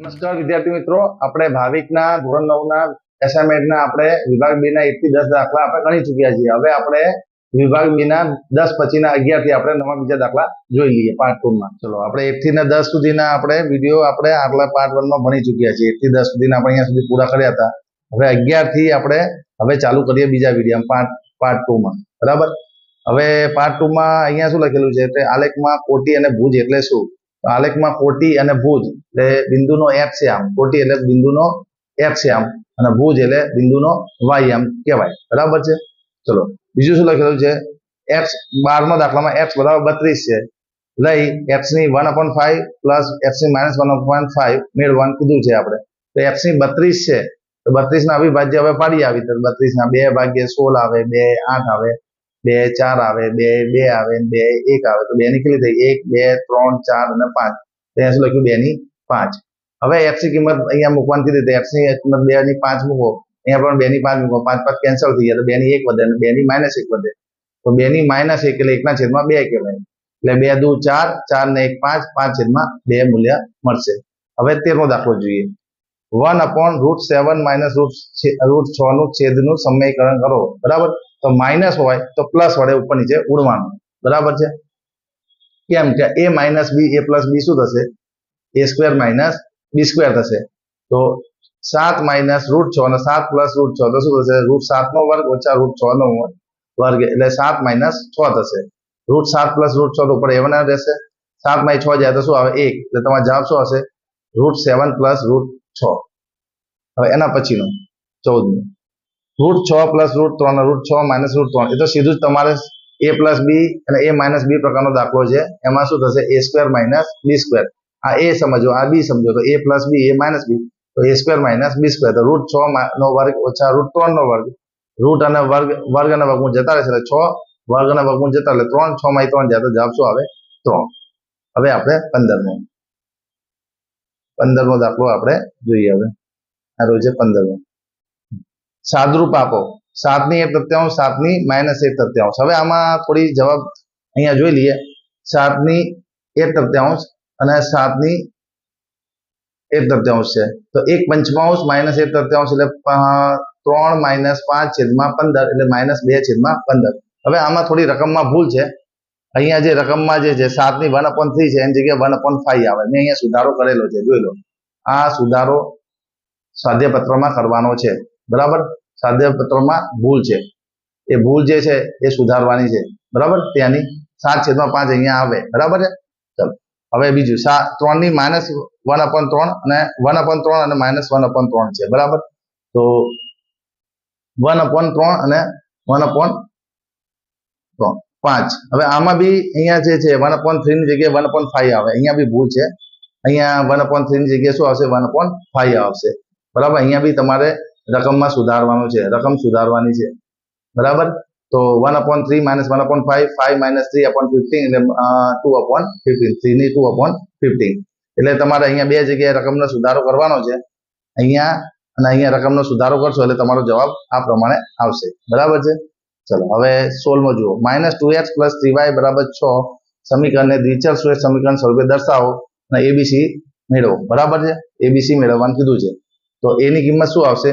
નમસ્કાર વિદ્યાર્થી મિત્રો, આપણે ભાવિકના ધોરણ 9 ના એસાઇનમેન્ટના આપણે વિભાગ 2 ના 1 થી 10 દાખલા આપણે ગણી ચૂક્યા છીએ. હવે આપણે વિભાગ 2 ના 10 પછીના 11 થી આપણે નવા બીજા દાખલા જોઈ લઈએ પાર્ટ 2 માં. ચલો આપણે 1 થી 10 સુધીના આપણે વિડિયો આપણે આગલા પાર્ટ 1 માં ભણી ચૂક્યા છીએ. 1 થી 10 સુધીના આપણે અહીંયા સુધી પૂરા કર્યા હતા. હવે 11 થી આપણે હવે ચાલુ કરીએ બીજા વિડિયોમાં પાર્ટ 2 માં. બરાબર. હવે પાર્ટ 2 માં અહીંયા શું લખેલું છે કે આલેખમાં કોટી અને ભુજ એટલે શું? આલેખમાં કોટી અને ભુજ એટલે બિંદુનો x છે, આમ કોટી એટલે બિંદુનો x છે આમ, અને ભુજ એટલે બિંદુનો y આમ કહેવાય. બરાબર છે. ચલો બીજું શું લખેલું છે? x 12મા દાખલામાં x બરાબર 32 છે. લઈ x ની 1/5 પ્લસ x ની -1/5 મેળવવાનું કીધું છે આપણે. તો x ની 32 છે, તો 32 ના અવિભાજ્ય હવે પાડી આવી તો 32 ના 2 ભાગ્યે 16 આવે, 2 8 આવે, 2 4 આવે, 2 2 આવે, 2 1 આવે, તો 2 ની કેટલી થઈ? 1 2 3 4 અને 5. તો અહીંયા શું લખ્યું? 2 ની 5. હવે x ની કિંમત અહીંયા મૂકવાની કીધી, તો x ની કિંમત 2 ની 5 મૂકો, અહીંયા પણ 2 ની 5 મૂકો, 5 5 કેન્સલ થઈ જાય, તો 2 ની 1 વધે અને 2 ની -1 વધે. તો 2 ની -1 એટલે 1 ના છેદમાં 2 કહેવાય. એટલે 2 દુ 4, 4 ને 1 5, 5 છેદમાં 2 મૂલ્ય મળશે. હવે 13મો દાખલો જોઈએ. 1/√7 - √6 નું છેદનું સમીકરણ કરો. બરાબર. તો માઇનસ હોય તો પ્લસ વડે ઉપર નીચે ઉડવાનું. બરાબર છે. કેમ કે a minus b a plus b શું થશે? a² માઇનસ b² થશે. તો 7 માઇનસ √6 અને 7 પ્લસ √6 તો શું થશે? √7 નો વર્ગ ઓછા √6 નો વર્ગ એટલે 7 માઇનસ 6 થશે. √7 પ્લસ √6 તો ઉપર એવના રહેશે. 7 માં 6 જાય તો શું આવે? 1. એટલે તમારો જવાબ શું હશે? √7 પ્લસ √6. હવે એના પછીનો 14મો. √6 પ્લસ √3 અને √6 માઇનસ √3 એ તો સીધું જ તમારે a પ્લસ b અને a માઇનસ b પ્રકારનો દાખલો છે. એમાં શું થશે? a² minus b². આ a સમજો, આ b સમજો, તો a plus b a minus b, તો a² માઇનસ b². તો √6 નો વર્ગ ઓછા √3 નો વર્ગ, રૂટ અને વર્ગ અને વર્ગમૂળ જતા રહેશે એટલે 6, વર્ગ અને વર્ગમૂળ જતા એટલે 3, 6 માં 3 જાય તો જવાબ શું આવે? 3. હવે આપણે 15મો દાખલો આપણે જોઈએ. હવે આ રોજ છે 15મો. સાદરૂપ આપો. 7 ની 1/3, 7 ની -1/3. હવે આમાં થોડી જવાબ અહીંયા જોઈ લઈએ. 7 ની 1/3 અને 7 ની 1/3 છે, તો 1/5 -1/3 એટલે 3 -5 છેદમાં 15 એટલે -2/15. હવે આમાં થોડી રકમમાં ભૂલ છે. અહીંયા જે રકમમાં જે છે 7 ની 1/3 છે એની જગ્યાએ 1/5 આવે. મેં અહીંયા સુધારો કરેલો છે, જોઈ લો. આ સુધારો સ્વાધ્યાયપત્રમાં કરવાનો છે. બરાબર. સ્વાધ્યાયપત્રમાં ભૂલ છે, એ ભૂલ જે છે એ સુધારવાની છે. બરાબર. ત્યાંની 7/5 અહીંયા આવે. બરાબર છે. ચલો હવે બીજું 3 ની -1/3 અને 1/3 અને -1/3 છે. બરાબર. તો 1/3 અને 1/3 5. હવે આમાં બી અહીંયા જે છે 1/3 ની જગ્યાએ 1/5 આવે. અહીંયા બી ભૂલ છે. અહીંયા 1/3 ની જગ્યાએ શું આવશે? 1/5 આવશે. બરાબર. અહીંયા બી તમારે રકમમાં સુધારવાનું છે, રકમ સુધારવાની છે. બરાબર. તો 1/3 - 1/5, 5 - 3/15 એટલે 2/15, 3 ની 2/15. એટલે તમારે અહીંયા બે જગ્યાએ રકમનો સુધારો કરવાનો છે. અહીંયા અને અહીંયા રકમનો સુધારો કરશો એટલે તમારો જવાબ આ પ્રમાણે આવશે. બરાબર છે. ચલો હવે 16મો જુઓ. -2x + 3y = 6 સમીકરણને દ્વિચલ શ્રેષ્ઠ સમીકરણ સ્વરૂપે દર્શાવો અને ABC મેળવો. બરાબર છે. ABC મેળવવાનું કીધું છે. તો a ની કિંમત શું આવશે?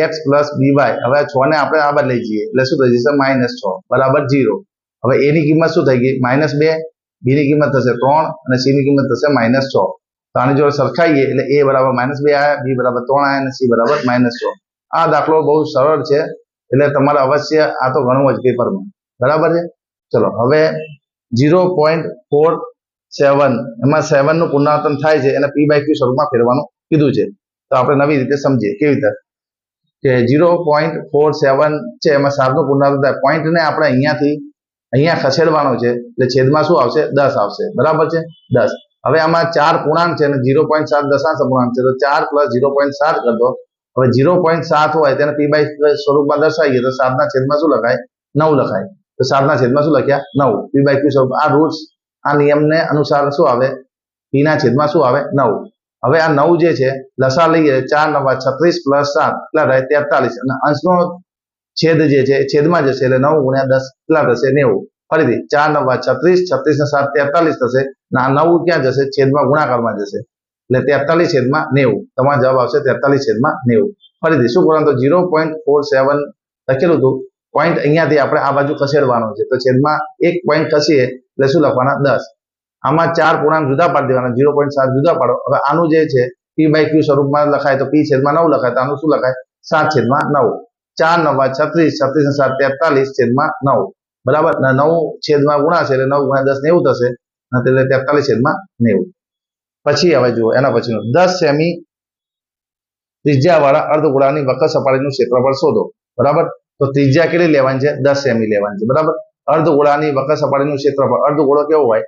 ax + by. હવે 6 ને આપણે આ બાજુ લઈ જઈએ એટલે શું થઈ જશે? -6 બરાબર 0. હવે a ની કિંમત શું થઈ ગઈ? -2. b ની કિંમત થશે 3 અને c ની કિંમત થશે -6. તો આની જોડે સરખાઈએ એટલે a બરાબર -2 આવ્યા, b બરાબર 3 આવ્યા અને c બરાબર -6. આ દાખલો બહુ સરળ છે, એટલે તમારે અવશ્ય આ તો ગણવું જ પેપરમાં. બરાબર છે. ચલો હવે 0.47 એમાં 7 નું પુનરાવર્તન થાય છે એને p/q સ્વરૂપમાં ફેરવાનું કીધું છે. તો આપણે નવી રીતે સમજીએ. કેવી રીતે? કે 0.47 છે એમાં 7 નું પુનરાવર્તન થાય. પોઈન્ટને આપણે અહીંયા ખસેડવાનો છે એટલે છેદમાં શું આવશે? 10 આવશે. બરાબર છે. 10. હવે આમાં 4 પૂર્ણાંક છે અને 0.7 દશાંશ અપૂર્ણાંક છે, તો 4 + 0.7 કરી દો. હવે 0.7 હોય તેને p/q સ્વરૂપમાં દર્શાવીએ તો 7 ના છેદમાં શું લખાય? 9 લખાય. તો 7 ના છેદમાં શું લખ્યા? 9. p/q સ્વરૂપ. આ રૂલ્સ, આ નિયમને અનુસાર શું આવે? p ના છેદમાં શું આવે? 9. હવે આ 9 જે છે લસા લઈએ 4 9 36 + 7 કેટલા થાય? 43. અને અંશનો છેદ જે છે છેદમાં જશે એટલે 9 × 10 કેટલા થશે? 90. ફરીથી 4 9 36, 36 ને 7 43 થશે. અને આ 9 ક્યાં જશે? છેદમાં ગુણાકારમાં જશે. એટલે 43/90 તમારો જવાબ આવશે 43/90. ફરીથી શું કરવાનું, તો 0.47 લખેલું હતું, પોઈન્ટ અહીંયાથી આપણે આ બાજુ ખસેડવાનો છે, તો છેદમાં એક પોઈન્ટ ખસીએ એટલે શું લખવાના, 10. આમાં 4 પૂર્ણાંક જુદા પાડી દેવાના, 0.7 જુદા પાડો. હવે આનું જે છે p/q સ્વરૂપમાં લખાય તો p/9 લખાય, તો આનું શું લખાય, 7/9. 4 9 36, 36 ને 7 43/9. બરાબર, 9 છેદમાં ગુણાશે એટલે 9 × 10 90 થશે, એટલે 43/90. પછી હવે જુઓ એના પછીનું, 10 સેમી ત્રિજ્યાવાળા અર્ધગોળાની વક્ર સપાટીનું ક્ષેત્રફળ શોધો. બરાબર, તો ત્રિજ્યા કેટલી લેવાની છે, 10 સેમી લેવાની છે. બરાબર, અર્ધગોળાની વક્ર સપાટીનું ક્ષેત્રફળ, અર્ધગોળો કેવો હોય,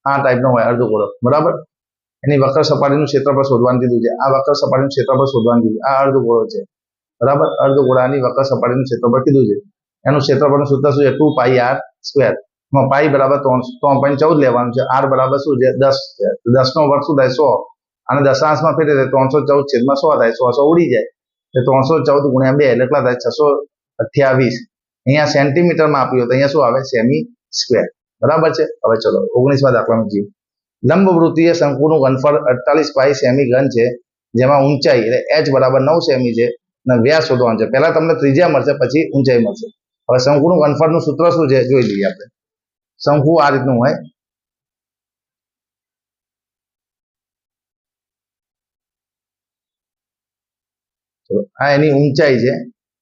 આ ટાઈપનો હોય અર્ધગોળો. બરાબર, એની વક્ર સપાટીનું ક્ષેત્રફળ શોધવાનું કીધું છે. આ વક્ર સપાટીનું ક્ષેત્રફળ શોધવાનું કીધું, આ અર્ધગોળો છે. બરાબર, અર્ધગોળાની વક્ર સપાટીનું ક્ષેત્રફળ કીધું છે. એનું ક્ષેત્રફળનું સૂત્ર શું છે, 2πr². માં પાઈ બરાબર 3.14 લેવાનું છે, r બરાબર શું છે, 10 છે. 10 નો વર્ગ શું થાય, 100. અને દશાંશમાં ફેરવીએ તો 314/100 થાય, 100 ઉડી જાય, એટલે 314 × 2 એટલે કેટલા થાય, 628. અહીંયા સેન્ટીમીટરમાં આપ્યું તો અહીંયા શું આવે, સેમી સ્ક્વેર. બરાબર છે. હવે ચલો 19મા દાખલામાં જોઈએ. લંબવૃત્તીય શંકુનું ઘનફળ 48π સેમી ઘન છે, જેમાં ઊંચાઈ એટલે h બરાબર 9 સેમી છે અને વ્યાસ શોધવાનો છે. પહેલા તમને ત્રિજ્યા મળશે, પછી ઊંચાઈ મળશે. હવે શંકુનું ઘનફળનું સૂત્ર શું છે જોઈ લઈએ આપણે. શંકુ આ રીતનું હોય, આ એની ઊંચાઈ છે,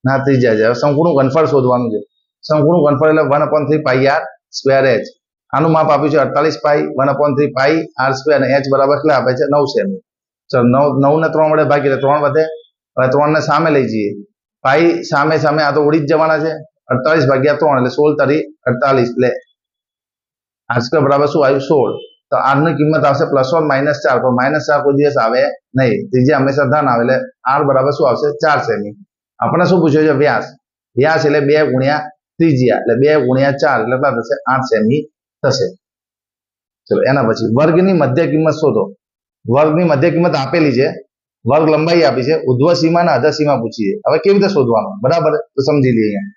ના ત્રિજ્યા છે. હવે શંકુનું ઘનફળ શોધવાનું છે. શંકુનું ઘનફળ એટલે 1/3πr²h. આનું માપ આપ્યું છે 48π 1/3πr² અને h બરાબર કેટલા આપે છે, 9 સેમી. ચલો 9 ને 3 વડે ભાગીએ એટલે 3 વધે. હવે 3 ને સામે લઈ જઈએ, પાઈ સામે સામે આ તો ઉડી જ જવાના છે. 48/3 એટલે 16 × 48 એટલે r² બરાબર શું આવ્યું, 16. તો r ની કિંમત આવશે +or -4, પણ -4 કોઈ દિવસ આવે નહીં, ત્રિજ્યા હંમેશા ધન આવે, એટલે r બરાબર શું આવશે, 4 સેમી. આપણે શું પૂછ્યું છે, વ્યાસ. વ્યાસ એટલે 2 × ત્રિજ્યા એટલે 2 × 4 એટલે કેટલા થશે, 8 સેમી થશે. ચલો એના પછી વર્ગની મધ્ય કિંમત શોધો. વર્ગની મધ્ય કિંમત આપેલી છે, વર્ગ લંબાઈ આપી છે, ઉધ્વ સીમા અને અધર સીમા પૂછીએ. હવે કેવી રીતે શોધવાનું, બરાબર, તો સમજી લઈએ. અહીંયા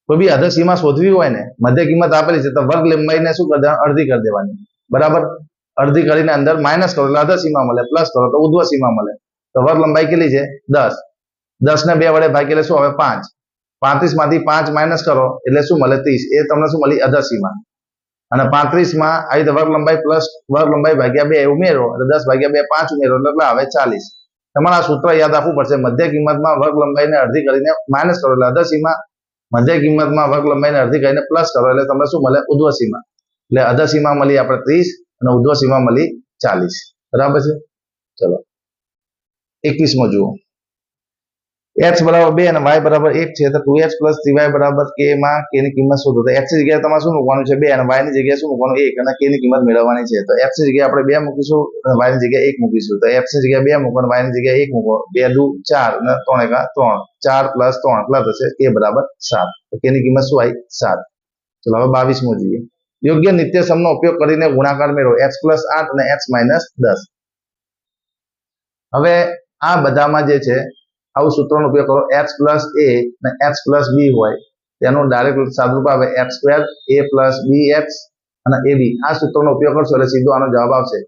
કોઈ બી અધર સીમા શોધવી હોય ને, મધ્ય કિંમત આપેલી છે, તો વર્ગ લંબાઈને શું કરી દેવાનું, અડધી કરી દેવાની. બરાબર, અડધી કરીને અંદર માઇનસ કરો એટલે અધર સીમા મળે, પ્લસ કરો તો ઉધ્વ સીમા મળે. તો વર્ગ લંબાઈ કેટલી છે, 10. 10 ને 2 વડે ભાગીએ એટલે શું આવે, 5. 35 માંથી 5 માઇનસ કરો એટલે શું મળે, 30. એ તમને શું મળી, અધર સીમા. અને 35 માં આવી રીતે વર્ગ લંબાઈ પ્લસ વર્ગ લંબાઈ ભાગ્યા 2 ઉમેરો એટલે 10/2 5 ઉમેરો એટલે કેટલા આવે, 40. તમારે આ સૂત્ર યાદ રાખવું પડશે. મધ્ય કિંમતમાં વર્ગ લંબાઈને અડધી કરીને માઇનસ કરો એટલે અધર સીમા, મધ્ય કિંમતમાં વર્ગ લંબાઈને અડધી કરીને પ્લસ કરો એટલે તમને શું મળે, ઉધ્વ સીમા. એટલે અધર સીમા મળી આપણે 30 અને ઉધ્વ સીમા મળી 40. બરાબર છે. ચલો 21મો જુઓ. x બરાબર 2 અને y બરાબર 1 છે, તો 2x + 3y બરાબર k માં k ની કિંમત શોધો. તો x ની જગ્યાએ તમારે શું મૂકવાનું છે, 2, અને y ની જગ્યાએ શું મૂકવાનું, 1, અને k ની કિંમત મેળવવાની છે. તો x ની જગ્યાએ આપણે 2 મૂકીશું અને y ની જગ્યાએ 1 મૂકીશું. તો x ની જગ્યાએ 2 મૂકો અને y ની જગ્યાએ 1 મૂકો. 2 દુ 4 અને 3 એકા 3, 4 + 3 કેટલા થશે, k બરાબર 7. તો k ની કિંમત શું આવી, 7. ચલો હવે 22મો જોઈએ. યોગ્ય નિત્યસમનો ઉપયોગ કરીને ગુણાકાર મેળવો, x + 8 અને x - 10. હવે આ બધામાં જે છે આવું સૂત્રનો ઉપયોગ કરો, x + a અને x + b હોય તેનું ડાયરેક્ટ સાદુરૂપ આવે x² a + bx અને ab. આ સૂત્રનો ઉપયોગ કરશો એટલે સીધો આનો જવાબ આવશે.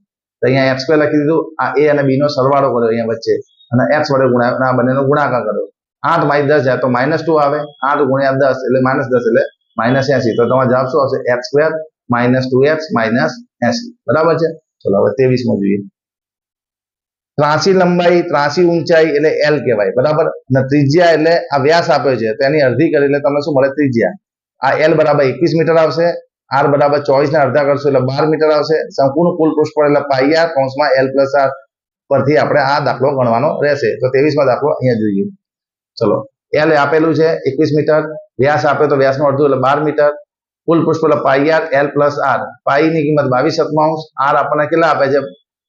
તો અહીંયા x² લખી દીધું, આ a અને b નો સરવાળો કર્યો અહીંયા વચ્ચે અને x વડે ગુણાયો અને આ બંનેનો ગુણાકાર કર્યો. 8 માંથી 10 જાય તો -2 આવે, 8 × 10 એટલે -10 એટલે -80. તો તમારો જવાબ શું આવશે, x² - 2x - 80. બરાબર છે. ચલો હવે 23મો જોઈએ. ત્રાસી લંબાઈ ત્રાસી ઊંચાઈ એટલે L કહેવાય. બરાબર, અને ત્રિજ્યા એટલે આ વ્યાસ આપ્યો છે તો એની અડધી કરી એટલે તમને શું મળે, ત્રિજ્યા. આ L બરાબર 21 મીટર આવશે, R બરાબર 24 ને અડધા કરશો એટલે 12 મીટર આવશે. શંકુનું કુલ પૃષ્ઠફળ એટલે πr કૌંસમાં L + R પરથી આપણે આ દાખલો ગણવાનો રહેશે. તો 23મા દાખલો અહીંયા જોઈએ. ચલો, L આપેલું છે 21 મીટર, વ્યાસ આપ્યો તો વ્યાસનું અડધું એટલે 12 મીટર, કુલ પૃષ્ઠફળ πr L + R. પાઈ ની કિંમત 22/7, R આપણને કેટલા આપે છે,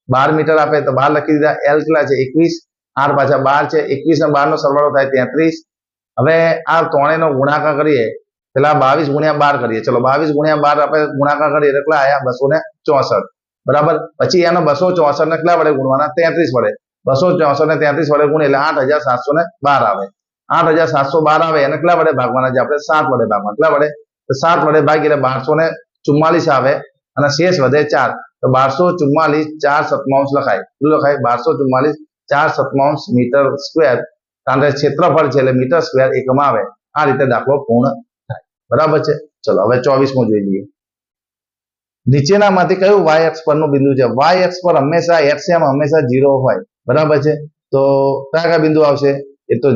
12 મીટર આપે તો 12 લખી દીધા. L કેટલા છે, 21, R પાછા 12 છે, 21 અને 12 નો સરવાળો થાય 33. હવે આ ત્રણેયનો ગુણાકાર કરીએ, પેલા 22 × 12 કરીએ. ચલો 22 × 12 આપણે ગુણાકાર કરીએ એટલે કેટલા આયા, 264. બરાબર, પછી એનો 264 ને કેટલા વડે ગુણવાના, 33 વડે. 264 ને 33 વડે ગુણીએ એટલે 8712 આવે. 8712 આવે એને કેટલા વડે ભાગવાના છે, આપણે 7 વડે ભાગવાના. કેટલા વડે, તો 7 વડે ભાગીએ એટલે 1244 આવે અને શેષ વધે 4. તો તો 1244 4/7 લખાય. શું લખાય? 1244 4/7 મીટર સ્ક્વેર, કારણ કે ક્ષેત્રફળ છે એટલે મીટર સ્ક્વેર એકમાં આવે. આ રીતે દાખલો પૂર્ણ થાય. બરાબર છે. ચલો હવે 24મો જોઈ લઈએ. નીચેનામાંથી કયું y અક્ષ પરનું બિંદુ છે? y અક્ષ પર હંમેશા HM હંમેશા 0 હોય. બરાબર છે. તો કયા કયા બિંદુ આવશે? એ તો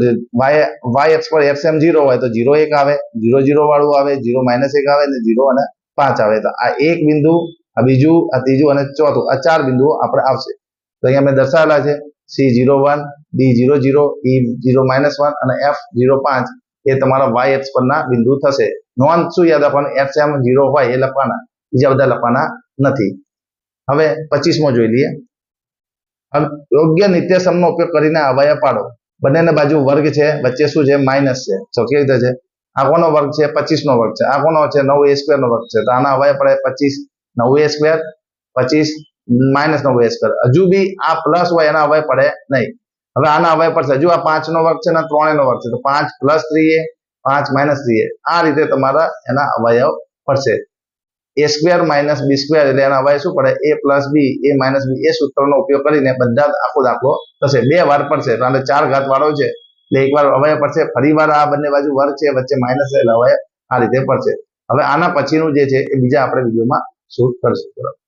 y અક્ષ પર HM 0 હોય તો 0 1 આવે, 0 0 વાળું આવે, 0 -1 આવે, અને 0 અને 5 આવે. તો આ એક બિંદુ, આ બીજું, આ ત્રીજું અને ચોથું, આ 4 બિંદુઓ આપણે આવશે. તો અહીંયા મેં દર્શાવેલા છે. C01, D00, E0-1 અને F05 એ તમારા y અક્ષ પરના બિંદુ થશે. નોંધ શું યાદ રાખવાનું? HM 0 હોય એ લખવાના, બીજા બધા લખવાના નથી. હવે 25મો જોઈ લઈએ. યોગ્ય નિત્યસમનો ઉપયોગ કરીને અવયવ પાડો. બંનેની બાજુ વર્ગ છે, વચ્ચે શું છે? માઇનસ છે. તો કેવી રીતે છે? આ કોનો વર્ગ છે? 25નો વર્ગ છે. આ કોનો છે? 9a² નો વર્ગ છે. તો આના અવયવ પડે 25 9a², 25 -9a². હજુ બી આ પ્લસ હોય એના અવયવ પડે નહીં. હવે આના અવયવ પડશે. હજુ આ 5 નો વર્ગ છે ને 3a નો વર્ગ છે. તો 5 + 3a, 5 - 3a. આ રીતે તમારા એના અવયવ પડશે. a² - b² એટલે એના અવયવ શું પડે? a + b, a - b. એ સૂત્રનો ઉપયોગ કરીને બધા આખો દાખલો થશે. 2 વાર પડશે, કારણ કે 4 ઘાત વાળો છે એટલે એકવાર અવયવ પડશે, ફરી વાર આ બંને બાજુ વર્ગ છે, વચ્ચે માઇનસ એટલે અવયવ આ રીતે પડશે. હવે આના પછીનું જે છે એ બીજા આપણે વિડીયોમાં શૂટ કરશું.